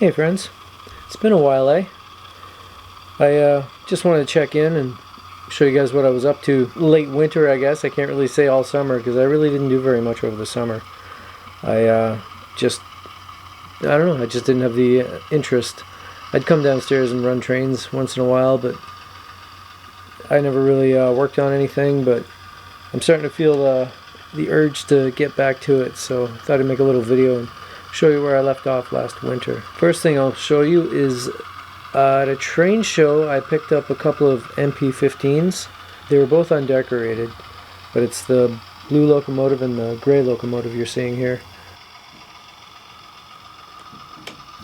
Hey friends, it's been a while, eh? I just wanted to check in and show you guys what I was up to late winter, I guess. I can't really say all summer because I really didn't do very much over the summer. I just, I don't know, I just didn't have the interest. I'd come downstairs and run trains once in a while, but I never really worked on anything, but I'm starting to feel the urge to get back to it, so I thought I'd make a little video and show you where I left off last winter. First thing I'll show you is at a train show I picked up a couple of MP15s. They were both undecorated, but it's the blue locomotive and the gray locomotive you're seeing here.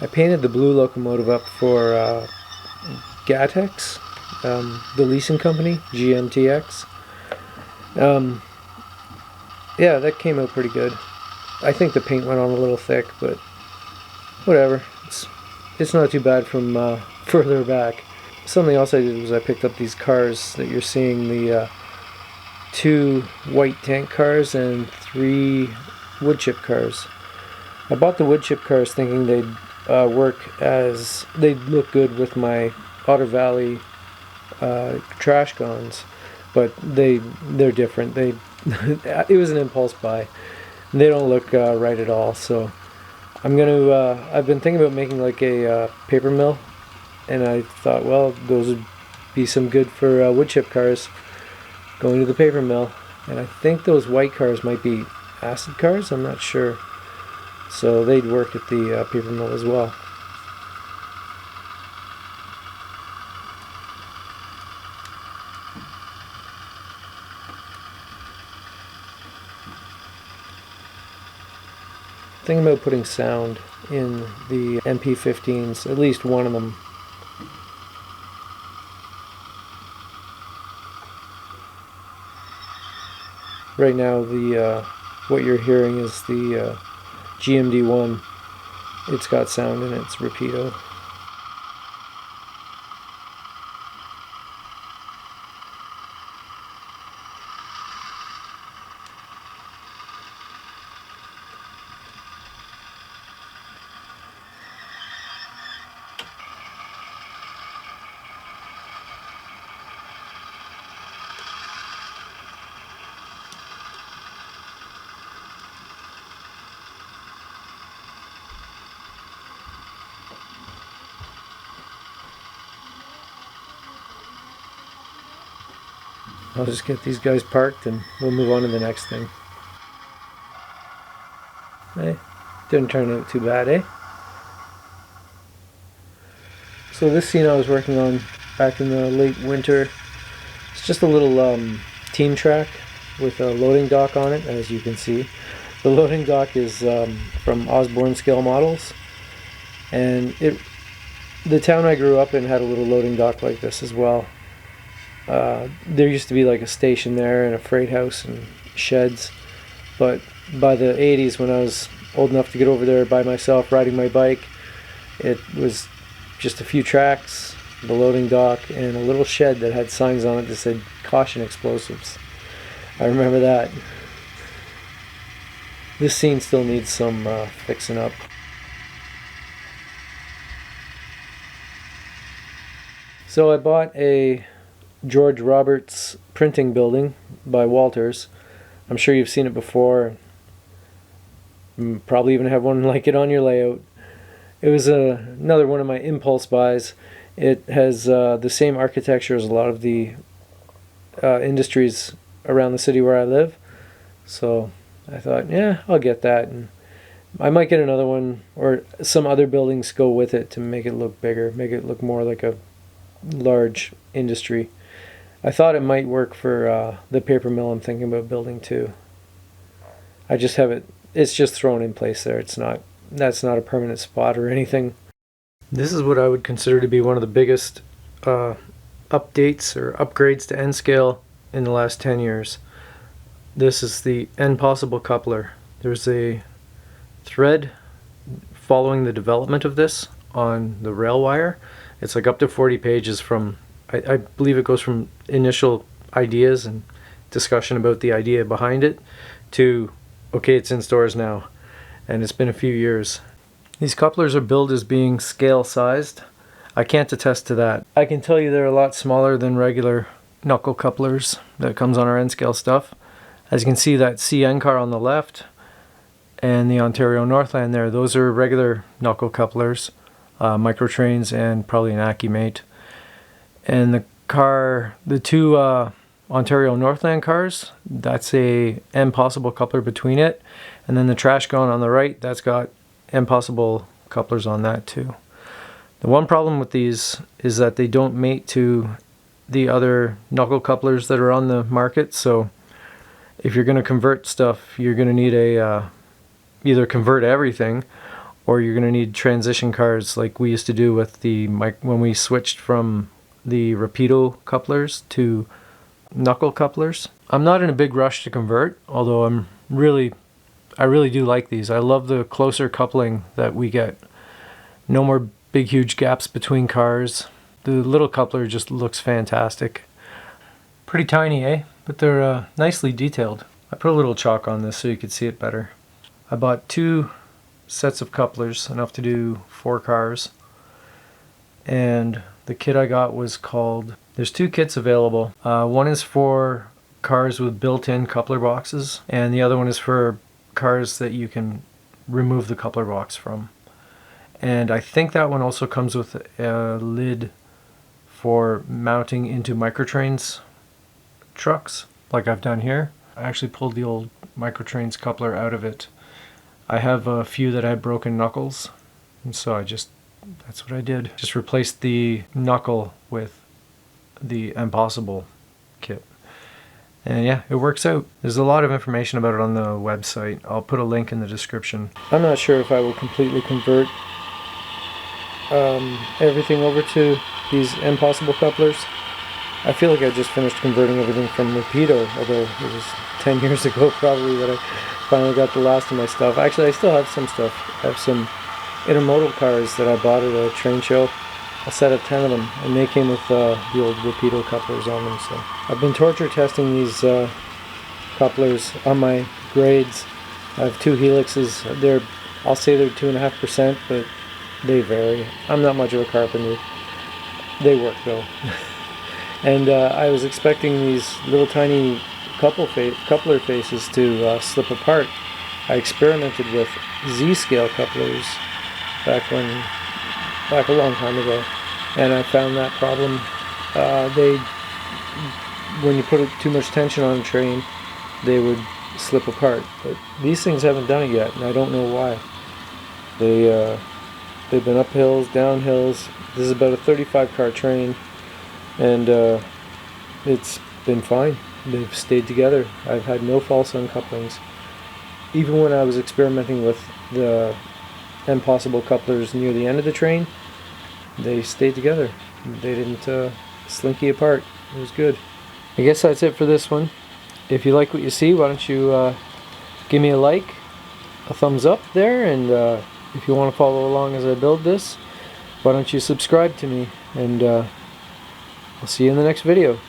I painted the blue locomotive up for Gatex, the leasing company, GMTX. Yeah, that came out pretty good. I think the paint went on a little thick, but whatever. It's not too bad from further back. Something else I did was I picked up these cars that you're seeing, the 2 white tank cars and 3 wood chip cars. I bought the wood chip cars thinking they'd they'd look good with my Otter Valley trash guns, but they're different. It was an impulse buy. They don't look right at all, so I've been thinking about making like a paper mill, and I thought, well, those would be some good for wood chip cars going to the paper mill. And I think those white cars might be acid cars, I'm not sure. So they'd work at the paper mill as well. Thinking about putting sound in the MP15s, at least one of them. Right now, what you're hearing is the GMD1. It's got sound in it, it's Rapido. I'll just get these guys parked and we'll move on to the next thing. Hey, didn't turn out too bad, eh? So this scene I was working on back in the late winter, it's just a little team track with a loading dock on it, as you can see. The loading dock is from Osborne Scale Models, and the town I grew up in had a little loading dock like this as well. There used to be like a station there and a freight house and sheds, but by the 80s, when I was old enough to get over there by myself riding my bike, it was just a few tracks, the loading dock, and a little shed that had signs on it that said "Caution Explosives." I remember that. This scene still needs some fixing up. So I bought a George Roberts printing building by Walters. I'm sure you've seen it before. Probably even have one like it on your layout. It was another one of my impulse buys. It has the same architecture as a lot of the industries around the city where I live. So I thought, yeah, I'll get that. And I might get another one or some other buildings go with it to make it look bigger, make it look more like a large industry. I thought it might work for the paper mill I'm thinking about building too. I just have it's just thrown in place there. That's not a permanent spot or anything. This is what I would consider to be one of the biggest updates or upgrades to N-scale in the last 10 years. This is the Npossible coupler. There's a thread following the development of this on the rail wire. It's like up to 40 pages from, I believe it goes from initial ideas and discussion about the idea behind it to, okay, it's in stores now. And it's been a few years. These couplers are billed as being scale sized. I can't attest to that. I can tell you they're a lot smaller than regular knuckle couplers that comes on our N scale stuff. As you can see, that CN car on the left and the Ontario Northland there, those are regular knuckle couplers, microtrains, and probably an Accumate. And the two Ontario Northland cars, that's a Npossible coupler between it. And then the trash gun on the right, that's got Npossible couplers on that too. The one problem with these is that they don't mate to the other knuckle couplers that are on the market. So if you're going to convert stuff, you're going to need a either convert everything, or you're going to need transition cars like we used to do with the when we switched from the Rapido couplers to knuckle couplers. I'm not in a big rush to convert, although I really do like these. I love the closer coupling that we get. No more big huge gaps between cars. The little coupler just looks fantastic. Pretty tiny, eh? But they're nicely detailed. I put a little chalk on this so you could see it better. I bought 2 sets of couplers, enough to do 4 cars. And the kit I got was called, there's 2 kits available. One is for cars with built-in coupler boxes, and the other one is for cars that you can remove the coupler box from. And I think that one also comes with a lid for mounting into microtrains trucks, like I've done here. I actually pulled the old microtrains coupler out of it. I have a few that had broken knuckles, and so that's what I did. Just replaced the knuckle with the Npossible kit. And yeah, it works out. There's a lot of information about it on the website. I'll put a link in the description. I'm not sure if I will completely convert everything over to these Npossible couplers. I feel like I just finished converting everything from Rapido, although it was 10 years ago probably that I finally got the last of my stuff. Actually, I still have some stuff. I have some intermodal cars that I bought at a train show, a set of 10 of them, and they came with the old Rapido couplers on them. So I've been torture testing these couplers on my grades. I have 2 helixes. I'll say they're 2.5%, but they vary. I'm not much of a carpenter. They work though. And I was expecting these little tiny coupler faces to slip apart. I experimented with Z-scale couplers back a long time ago, and I found that problem. When you put too much tension on a train, they would slip apart. But these things haven't done it yet, and I don't know why. They've been up hills, down hills. This is about a 35 car train, and it's been fine. They've stayed together. I've had no false uncouplings. Even when I was experimenting with the Npossible couplers near the end of the train, they stayed together. They didn't slinky apart. It was good. I guess that's it for this one. If you like what you see, why don't you give me a like, a thumbs up there, and if you want to follow along as I build this, why don't you subscribe to me, and I'll see you in the next video.